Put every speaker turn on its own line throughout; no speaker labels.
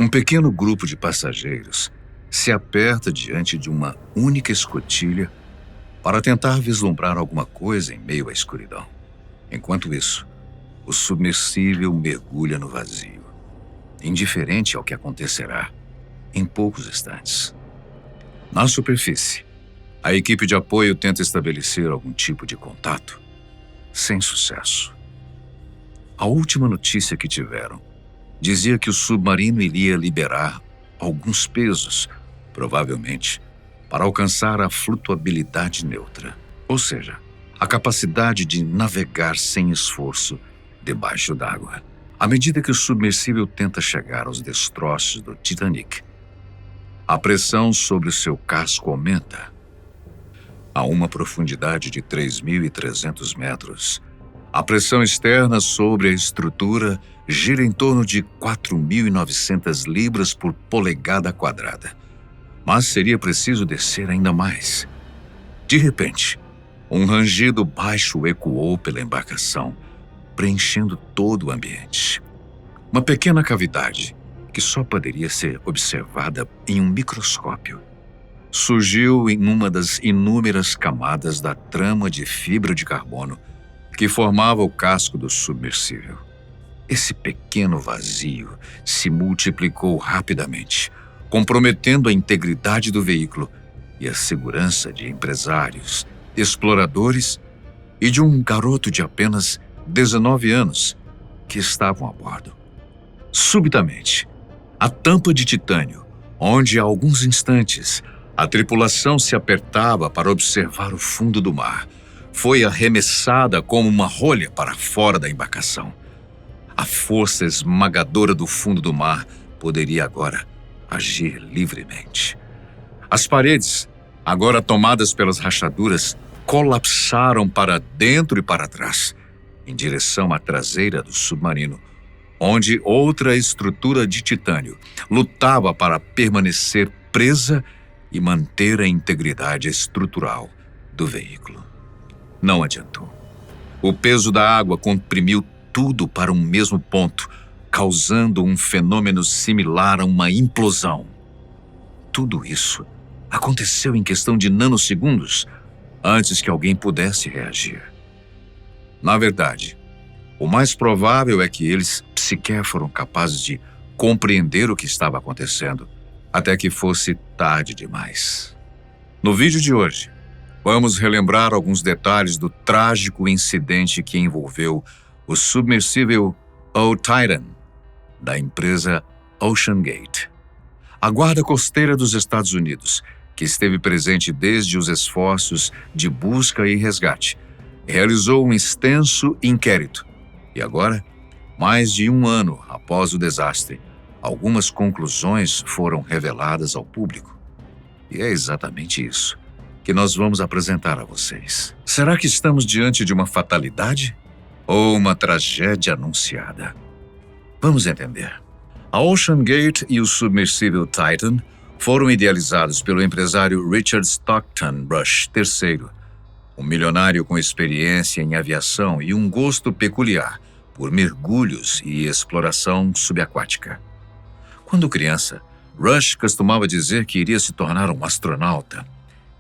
Um pequeno grupo de passageiros se aperta diante de uma única escotilha para tentar vislumbrar alguma coisa em meio à escuridão. Enquanto isso, o submersível mergulha no vazio, indiferente ao que acontecerá em poucos instantes. Na superfície, a equipe de apoio tenta estabelecer algum tipo de contato, sem sucesso. A última notícia que tiveram dizia que o submarino iria liberar alguns pesos, provavelmente, para alcançar a flutuabilidade neutra, ou seja, a capacidade de navegar sem esforço debaixo d'água. À medida que o submersível tenta chegar aos destroços do Titanic, a pressão sobre o seu casco aumenta. A uma profundidade de 3.300 metros, a pressão externa sobre a estrutura gira em torno de 4.900 libras por polegada quadrada. Mas seria preciso descer ainda mais. De repente, um rangido baixo ecoou pela embarcação, preenchendo todo o ambiente. Uma pequena cavidade, que só poderia ser observada em um microscópio, surgiu em uma das inúmeras camadas da trama de fibra de carbono que formava o casco do submersível. Esse pequeno vazio se multiplicou rapidamente, comprometendo a integridade do veículo e a segurança de empresários, exploradores e de um garoto de apenas 19 anos que estavam a bordo. Subitamente, a tampa de titânio, onde há alguns instantes a tripulação se apertava para observar o fundo do mar, foi arremessada como uma rolha para fora da embarcação. A força esmagadora do fundo do mar poderia agora agir livremente. As paredes, agora tomadas pelas rachaduras, colapsaram para dentro e para trás, em direção à traseira do submarino, onde outra estrutura de titânio lutava para permanecer presa e manter a integridade estrutural do veículo. Não adiantou. O peso da água comprimiu tudo para um mesmo ponto, causando um fenômeno similar a uma implosão. Tudo isso aconteceu em questão de nanosegundos, antes que alguém pudesse reagir. Na verdade, o mais provável é que eles sequer foram capazes de compreender o que estava acontecendo, até que fosse tarde demais. No vídeo de hoje, vamos relembrar alguns detalhes do trágico incidente que envolveu o submersível Titan, da empresa OceanGate. A Guarda Costeira dos Estados Unidos, que esteve presente desde os esforços de busca e resgate, realizou um extenso inquérito e agora, mais de um ano após o desastre, algumas conclusões foram reveladas ao público. E é exatamente isso que nós vamos apresentar a vocês. Será que estamos diante de uma fatalidade ou uma tragédia anunciada? Vamos entender. A OceanGate e o submersível Titan foram idealizados pelo empresário Richard Stockton Rush III, um milionário com experiência em aviação e um gosto peculiar por mergulhos e exploração subaquática. Quando criança, Rush costumava dizer que iria se tornar um astronauta,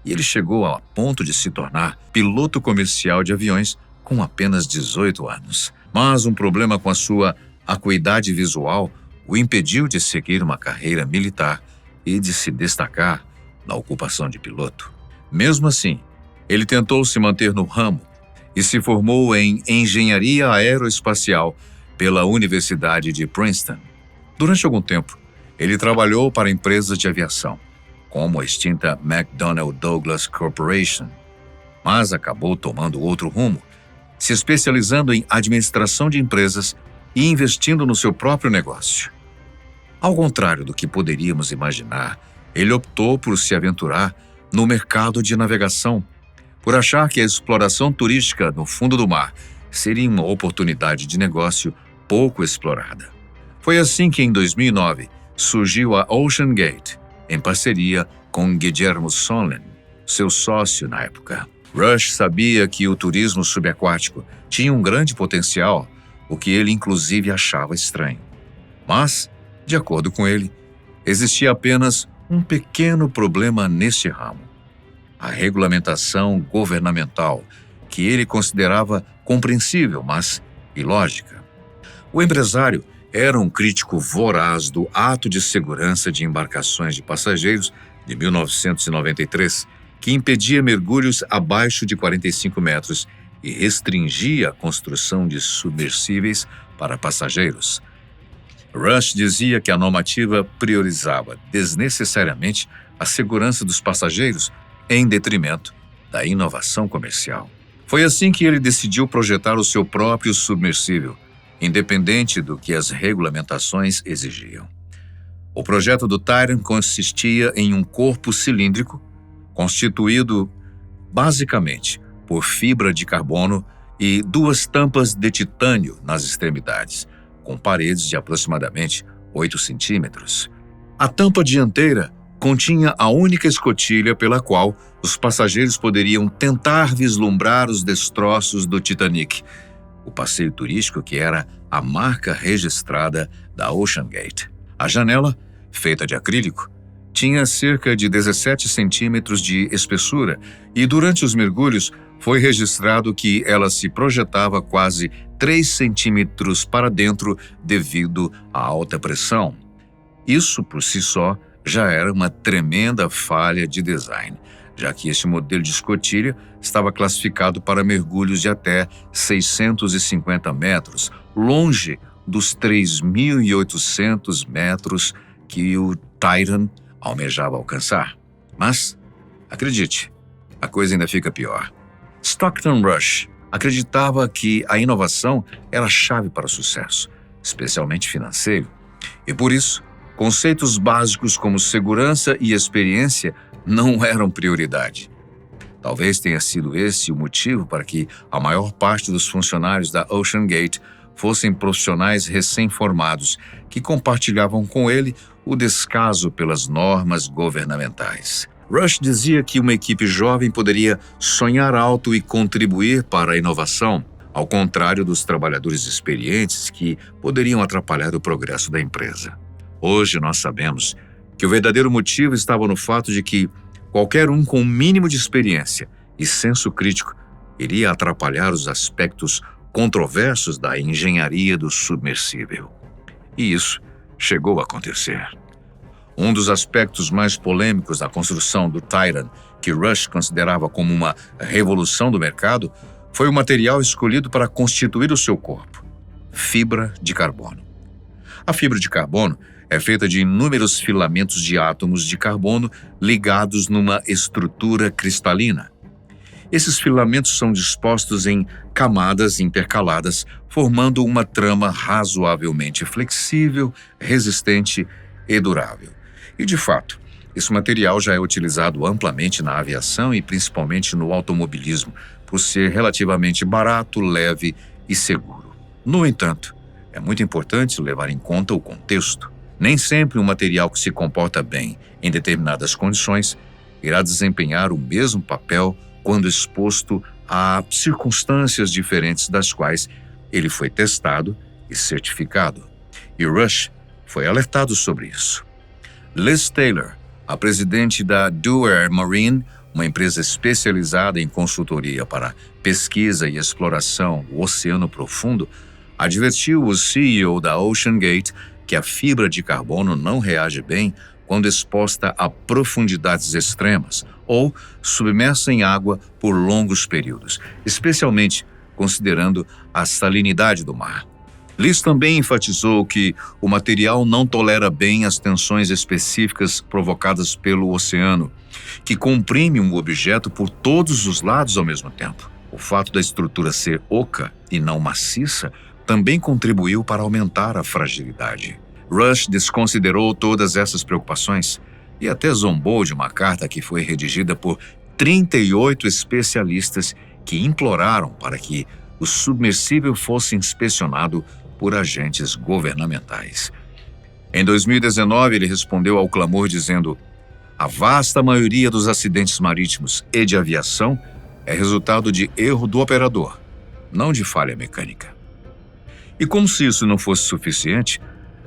e ele chegou a ponto de se tornar piloto comercial de aviões com apenas 18 anos. Mas um problema com a sua acuidade visual o impediu de seguir uma carreira militar e de se destacar na ocupação de piloto. Mesmo assim, ele tentou se manter no ramo e se formou em engenharia aeroespacial pela Universidade de Princeton. Durante algum tempo, ele trabalhou para empresas de aviação, como a extinta McDonnell Douglas Corporation, mas acabou tomando outro rumo, se especializando em administração de empresas e investindo no seu próprio negócio. Ao contrário do que poderíamos imaginar, ele optou por se aventurar no mercado de navegação, por achar que a exploração turística no fundo do mar seria uma oportunidade de negócio pouco explorada. Foi assim que, em 2009, surgiu a OceanGate, em parceria com Guillermo Solem, seu sócio na época. Rush sabia que o turismo subaquático tinha um grande potencial, o que ele inclusive achava estranho. Mas, De acordo com ele, existia apenas um pequeno problema neste ramo: a regulamentação governamental, que ele considerava compreensível, mas ilógica. O empresário era um crítico voraz do Ato de Segurança de Embarcações de Passageiros de 1993, que impedia mergulhos abaixo de 45 metros e restringia a construção de submersíveis para passageiros. Rush dizia que a normativa priorizava desnecessariamente a segurança dos passageiros em detrimento da inovação comercial. Foi assim que ele decidiu projetar o seu próprio submersível, independente do que as regulamentações exigiam. O projeto do Titan consistia em um corpo cilíndrico, constituído basicamente por fibra de carbono e duas tampas de titânio nas extremidades, com paredes de aproximadamente 8 centímetros. A tampa dianteira continha a única escotilha pela qual os passageiros poderiam tentar vislumbrar os destroços do Titanic, o passeio turístico que era a marca registrada da OceanGate. A janela, feita de acrílico, tinha cerca de 17 centímetros de espessura e durante os mergulhos foi registrado que ela se projetava quase 3 centímetros para dentro devido à alta pressão. Isso, por si só, já era uma tremenda falha de design, já que este modelo de escotilha estava classificado para mergulhos de até 650 metros, longe dos 3.800 metros que o Titan almejava alcançar. Mas, acredite, a coisa ainda fica pior. Stockton Rush acreditava que a inovação era a chave para o sucesso, especialmente financeiro, e por isso, conceitos básicos como segurança e experiência não eram prioridade. Talvez tenha sido esse o motivo para que a maior parte dos funcionários da OceanGate fossem profissionais recém-formados que compartilhavam com ele o descaso pelas normas governamentais. Rush dizia que uma equipe jovem poderia sonhar alto e contribuir para a inovação, ao contrário dos trabalhadores experientes que poderiam atrapalhar o progresso da empresa. Hoje nós sabemos que o verdadeiro motivo estava no fato de que qualquer um com o mínimo de experiência e senso crítico iria atrapalhar os aspectos controversos da engenharia do submersível. E isso chegou a acontecer. Um dos aspectos mais polêmicos da construção do Titan, que Rush considerava como uma revolução do mercado, foi o material escolhido para constituir o seu corpo: fibra de carbono. A fibra de carbono é feita de inúmeros filamentos de átomos de carbono ligados numa estrutura cristalina. Esses filamentos são dispostos em camadas intercaladas, formando uma trama razoavelmente flexível, resistente e durável. E, de fato, esse material já é utilizado amplamente na aviação e principalmente no automobilismo, por ser relativamente barato, leve e seguro. No entanto, é muito importante levar em conta o contexto. Nem sempre um material que se comporta bem em determinadas condições irá desempenhar o mesmo papel quando exposto a circunstâncias diferentes das quais ele foi testado e certificado. E Rush foi alertado sobre isso. Liz Taylor, a presidente da Dewar Marine, uma empresa especializada em consultoria para pesquisa e exploração do oceano profundo, advertiu o CEO da OceanGate que a fibra de carbono não reage bem quando exposta a profundidades extremas ou submersa em água por longos períodos, especialmente considerando a salinidade do mar. Liz também enfatizou que o material não tolera bem as tensões específicas provocadas pelo oceano, que comprime um objeto por todos os lados ao mesmo tempo. O fato da estrutura ser oca e não maciça também contribuiu para aumentar a fragilidade. Rush desconsiderou todas essas preocupações e até zombou de uma carta que foi redigida por 38 especialistas que imploraram para que o submersível fosse inspecionado por agentes governamentais. Em 2019, ele respondeu ao clamor dizendo: "A vasta maioria dos acidentes marítimos e de aviação é resultado de erro do operador, não de falha mecânica." E como se isso não fosse suficiente,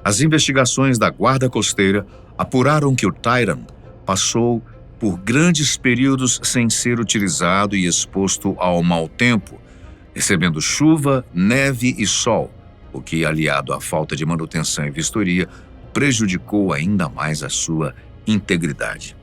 As investigações da Guarda Costeira apuraram que o Titan passou por grandes períodos sem ser utilizado e exposto ao mau tempo, recebendo chuva, neve e sol, o que, aliado à falta de manutenção e vistoria, prejudicou ainda mais a sua integridade.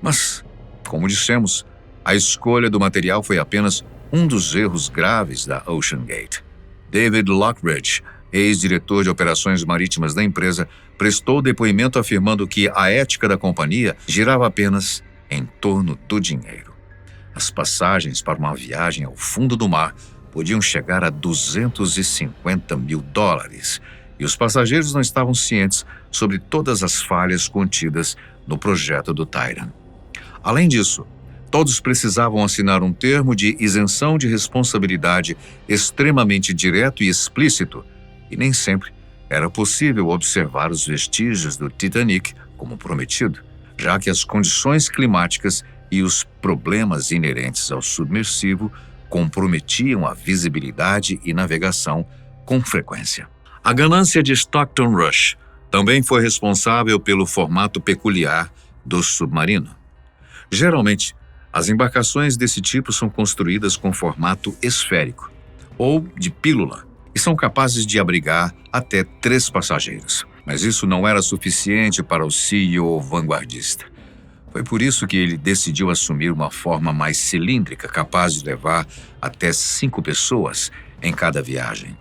Mas, como dissemos, a escolha do material foi apenas um dos erros graves da OceanGate. David Lockridge, ex-diretor de operações marítimas da empresa, prestou depoimento afirmando que a ética da companhia girava apenas em torno do dinheiro. As passagens para uma viagem ao fundo do mar podiam chegar a $250 mil, e os passageiros não estavam cientes sobre todas as falhas contidas no projeto do Titan. Além disso, todos precisavam assinar um termo de isenção de responsabilidade extremamente direto e explícito, e nem sempre era possível observar os vestígios do Titanic como prometido, já que as condições climáticas e os problemas inerentes ao submersivo comprometiam a visibilidade e navegação com frequência. A ganância de Stockton Rush também foi responsável pelo formato peculiar do submarino. Geralmente, as embarcações desse tipo são construídas com formato esférico ou de pílula e são capazes de abrigar até 3 passageiros. Mas isso não era suficiente para o CEO vanguardista. Foi por isso que ele decidiu assumir uma forma mais cilíndrica, capaz de levar até 5 pessoas em cada viagem.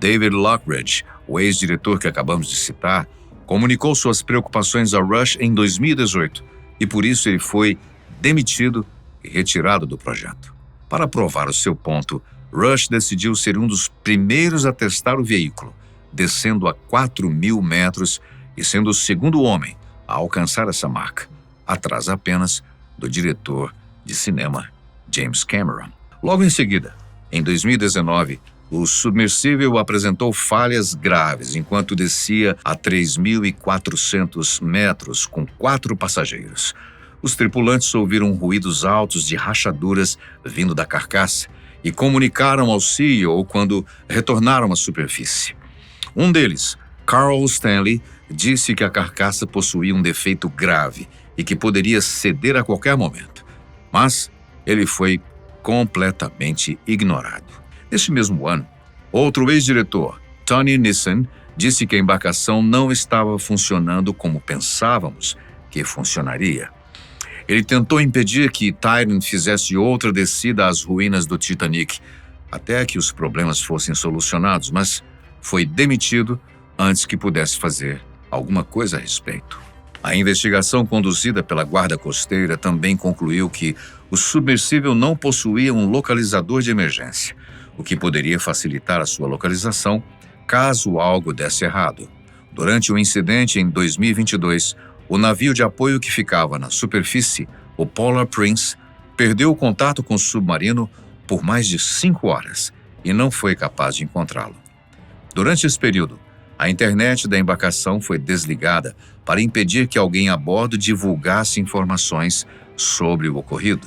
David Lockridge, o ex-diretor que acabamos de citar, comunicou suas preocupações a Rush em 2018 e por isso ele foi demitido e retirado do projeto. Para provar o seu ponto, Rush decidiu ser um dos primeiros a testar o veículo, descendo a 4.000 metros e sendo o segundo homem a alcançar essa marca, atrás apenas do diretor de cinema James Cameron. Logo em seguida, em 2019, o submersível apresentou falhas graves enquanto descia a 3.400 metros com 4 passageiros. Os tripulantes ouviram ruídos altos de rachaduras vindo da carcaça e comunicaram ao CEO quando retornaram à superfície. Um deles, Carl Stanley, disse que a carcaça possuía um defeito grave e que poderia ceder a qualquer momento. Mas ele foi completamente ignorado. Neste mesmo ano, outro ex-diretor, Tony Nissen, disse que a embarcação não estava funcionando como pensávamos que funcionaria. Ele tentou impedir que Titan fizesse outra descida às ruínas do Titanic, até que os problemas fossem solucionados, mas foi demitido antes que pudesse fazer alguma coisa a respeito. A investigação conduzida pela Guarda Costeira também concluiu que o submersível não possuía um localizador de emergência, o que poderia facilitar a sua localização caso algo desse errado. Durante o incidente em 2022, o navio de apoio que ficava na superfície, o Polar Prince, perdeu o contato com o submarino por mais de 5 horas e não foi capaz de encontrá-lo. Durante esse período, a internet da embarcação foi desligada para impedir que alguém a bordo divulgasse informações sobre o ocorrido.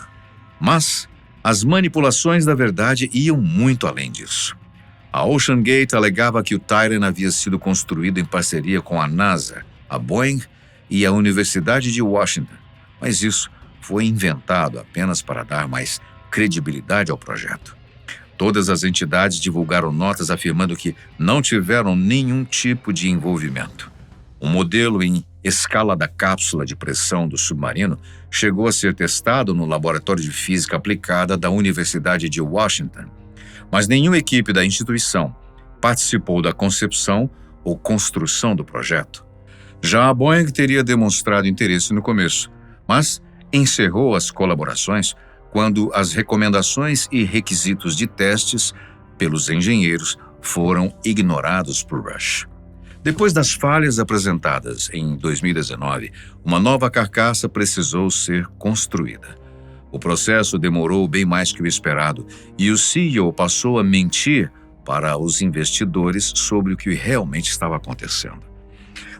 Mas as manipulações da verdade iam muito além disso. A OceanGate alegava que o Titan havia sido construído em parceria com a NASA, a Boeing e a Universidade de Washington, mas isso foi inventado apenas para dar mais credibilidade ao projeto. Todas as entidades divulgaram notas afirmando que não tiveram nenhum tipo de envolvimento. Um modelo em escala da cápsula de pressão do submarino chegou a ser testado no Laboratório de Física Aplicada da Universidade de Washington, mas nenhuma equipe da instituição participou da concepção ou construção do projeto. Já a Boeing teria demonstrado interesse no começo, mas encerrou as colaborações quando as recomendações e requisitos de testes pelos engenheiros foram ignorados por Rush. Depois das falhas apresentadas em 2019, uma nova carcaça precisou ser construída. O processo demorou bem mais que o esperado e o CEO passou a mentir para os investidores sobre o que realmente estava acontecendo.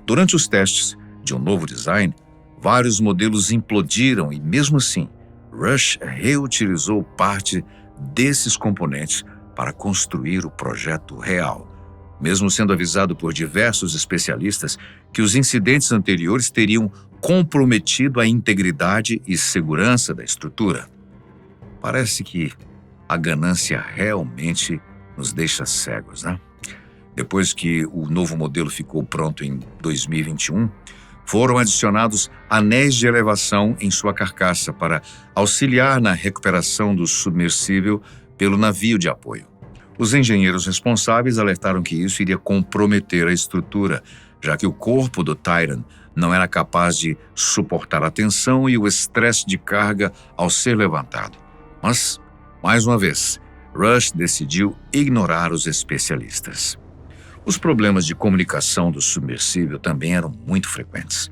Durante os testes de um novo design, vários modelos implodiram e, mesmo assim, Rush reutilizou parte desses componentes para construir o projeto real, mesmo sendo avisado por diversos especialistas que os incidentes anteriores teriam comprometido a integridade e segurança da estrutura. Parece que a ganância realmente nos deixa cegos, né? Depois que o novo modelo ficou pronto em 2021, foram adicionados anéis de elevação em sua carcaça para auxiliar na recuperação do submersível pelo navio de apoio. Os engenheiros responsáveis alertaram que isso iria comprometer a estrutura, já que o corpo do Titan não era capaz de suportar a tensão e o estresse de carga ao ser levantado. Mas, mais uma vez, Rush decidiu ignorar os especialistas. Os problemas de comunicação do submersível também eram muito frequentes.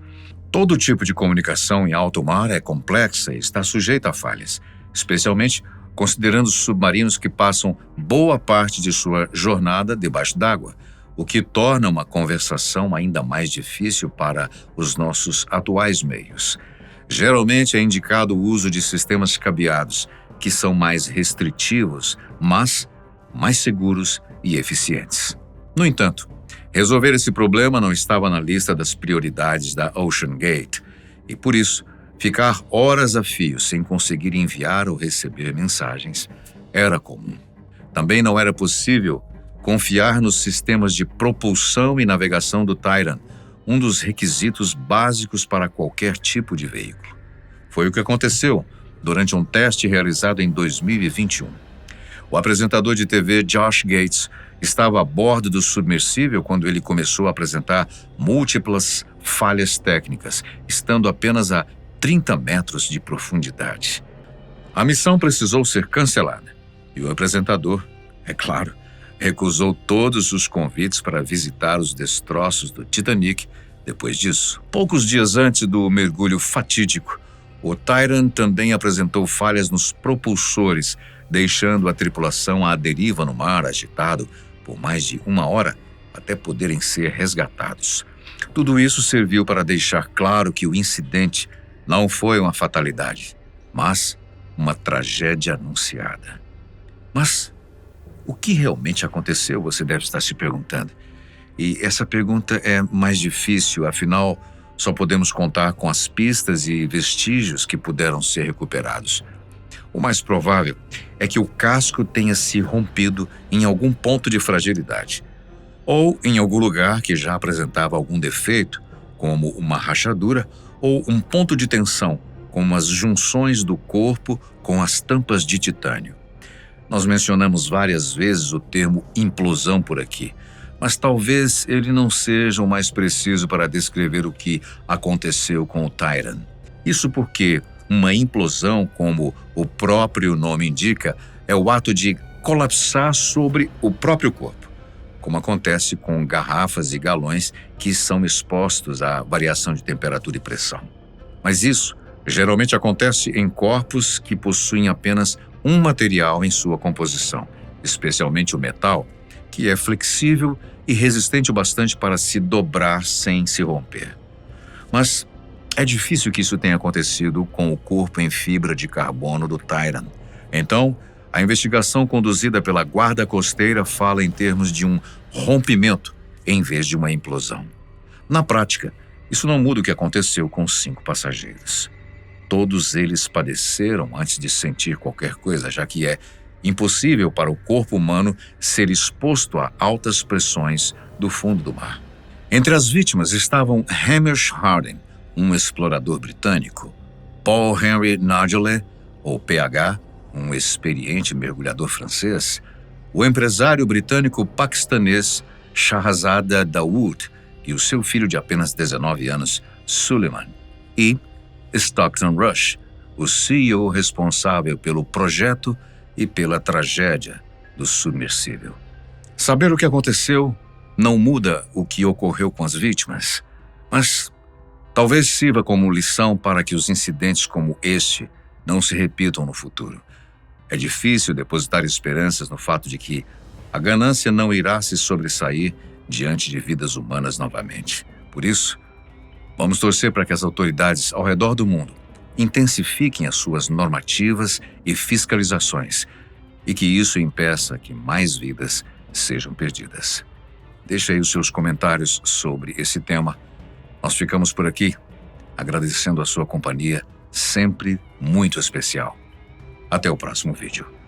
Todo tipo de comunicação em alto mar é complexa e está sujeita a falhas, especialmente considerando os submarinos que passam boa parte de sua jornada debaixo d'água, o que torna uma conversação ainda mais difícil para os nossos atuais meios. Geralmente é indicado o uso de sistemas cabeados, que são mais restritivos, mas mais seguros e eficientes. No entanto, resolver esse problema não estava na lista das prioridades da OceanGate e, por isso, ficar horas a fio sem conseguir enviar ou receber mensagens era comum. Também não era possível confiar nos sistemas de propulsão e navegação do Titan, um dos requisitos básicos para qualquer tipo de veículo. Foi o que aconteceu durante um teste realizado em 2021. O apresentador de TV Josh Gates estava a bordo do submersível quando ele começou a apresentar múltiplas falhas técnicas, estando apenas a 30 metros de profundidade. A missão precisou ser cancelada e o apresentador, é claro, recusou todos os convites para visitar os destroços do Titanic depois disso. Poucos dias antes do mergulho fatídico, o Titan também apresentou falhas nos propulsores, deixando a tripulação à deriva no mar agitado por mais de 1 hora até poderem ser resgatados. Tudo isso serviu para deixar claro que o incidente não foi uma fatalidade, mas uma tragédia anunciada. Mas o que realmente aconteceu, você deve estar se perguntando. E essa pergunta é mais difícil, afinal, só podemos contar com as pistas e vestígios que puderam ser recuperados. O mais provável é que o casco tenha se rompido em algum ponto de fragilidade, ou em algum lugar que já apresentava algum defeito, como uma rachadura, ou um ponto de tensão, como as junções do corpo com as tampas de titânio. Nós mencionamos várias vezes o termo implosão por aqui, mas talvez ele não seja o mais preciso para descrever o que aconteceu com o Titan. Isso porque uma implosão, como o próprio nome indica, é o ato de colapsar sobre o próprio corpo, como acontece com garrafas e galões que são expostos à variação de temperatura e pressão. Mas isso geralmente acontece em corpos que possuem apenas um material em sua composição, especialmente o metal, que é flexível e resistente o bastante para se dobrar sem se romper. Mas é difícil que isso tenha acontecido com o corpo em fibra de carbono do Titan. Então, a investigação conduzida pela Guarda Costeira fala em termos de um rompimento em vez de uma implosão. Na prática, isso não muda o que aconteceu com os 5 passageiros. Todos eles padeceram antes de sentir qualquer coisa, já que é impossível para o corpo humano ser exposto a altas pressões do fundo do mar. Entre as vítimas estavam Hamish Harding, um explorador britânico, Paul Henry Nargeolet, ou PH, um experiente mergulhador francês, o empresário britânico-paquistanês Shahzada Dawood e o seu filho de apenas 19 anos, Suleiman, e Stockton Rush, o CEO responsável pelo projeto e pela tragédia do submersível. Saber o que aconteceu não muda o que ocorreu com as vítimas, mas talvez sirva como lição para que os incidentes como este não se repitam no futuro. É difícil depositar esperanças no fato de que a ganância não irá se sobressair diante de vidas humanas novamente. Por isso, vamos torcer para que as autoridades ao redor do mundo intensifiquem as suas normativas e fiscalizações e que isso impeça que mais vidas sejam perdidas. Deixe aí os seus comentários sobre esse tema. Nós ficamos por aqui, agradecendo a sua companhia, sempre muito especial. Até o próximo vídeo.